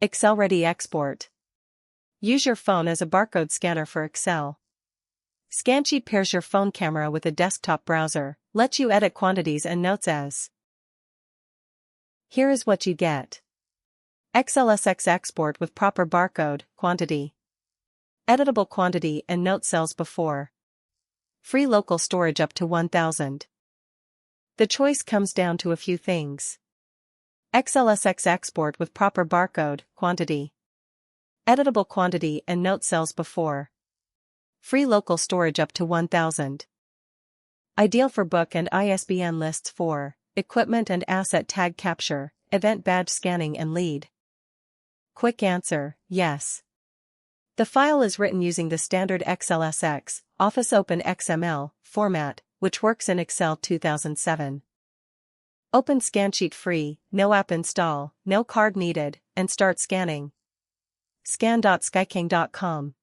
Excel-ready export. Use your phone as a barcode scanner for Excel. ScanSheet pairs your phone camera with a desktop browser, lets you edit quantities and notes as. Here is what you get. XLSX export with proper barcode, quantity. Editable quantity and note cells before. Free local storage up to 1000. The choice comes down to a few things. XLSX export with proper barcode, quantity. Editable quantity and note cells before. Free local storage up to 1000. Ideal for book and ISBN lists for equipment and asset tag capture, event badge scanning and lead. Quick answer, yes. The file is written using the standard XLSX, Office Open XML, format, which works in Excel 2007. Open ScanSheet free, no app install, no card needed, and start scanning. Scan.SkyCang.com